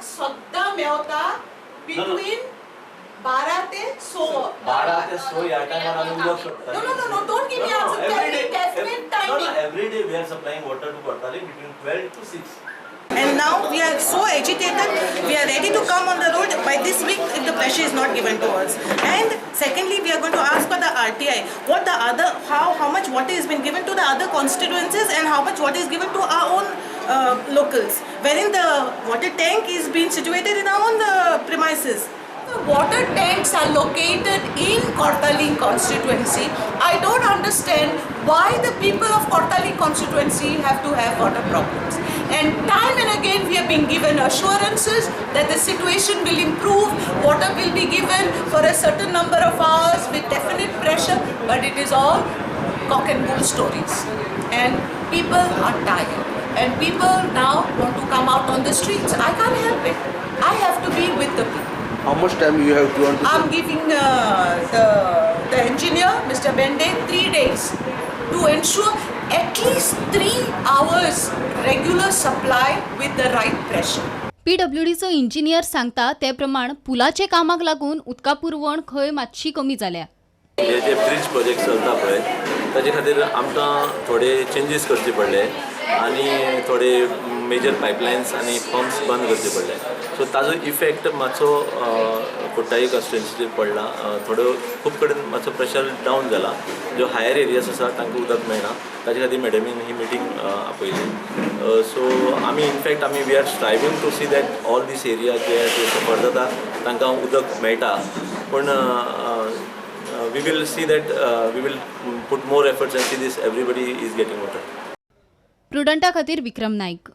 सद्दां मेवता between 12 ते 6. 12 ते 6 या टायमार आमी उदक सोडटा. No, don't give me answer. Tell me definite timing. Every day we are supplying water to Kortali between 12 to 6. And now we are so agitated, we are ready to come on the road by this week if the pressure is not given to us. And secondly, we are going to ask for the RTI, how much water has been given to the other constituencies and how much water is given to our own locals, wherein the water tank is being situated in our own premises. The water tanks are located in Kortali constituency. I don't understand why the people of Kortali constituency have to have water problems. And time and again we have been given assurances that the situation will improve, water will be given for a certain number of hours with definite pressure, but it is all cock and bull stories. And people are tired. And people now want to come out on the streets. I can't help it. I have to be with the people. How much time you have to I'm giving the engineer, Mr. Bende, 3 days to ensure at least 3 hours regular supply with the right pressure. PWDचो engineer सांगता ते प्रमाण पुलाचे कामाक लागून उदका पुरवण खंय मातशी कमी जाल्या. जे ब्रिज प्रोजेक्ट चलता पळय ताजे खातीर आमकां थोडे चेंजीस करचे पडले आनी थोडे मेजर पायपलायन्स आनी पंप्स बंद करचे पडले. सो ताजो इफेक्ट मातसो कोट्टाई कॉन्स्टिट्युएन्सीचेर पडला. थोडो खूब कडेन मातसो प्रेशर डावन जाला. ज्यो हायर एरियाज आसा तांकां उदक मेळना. ताजे खातीर मॅडमीन ही मिटींग आपयली. सो आमी in fact we are striving to see that all these area जे सफर जाता तांकां उदक मेळटा. पूण we will see that we will put more efforts and see this everybody is getting water. प्रुडंटा खातीर विक्रम नाईक.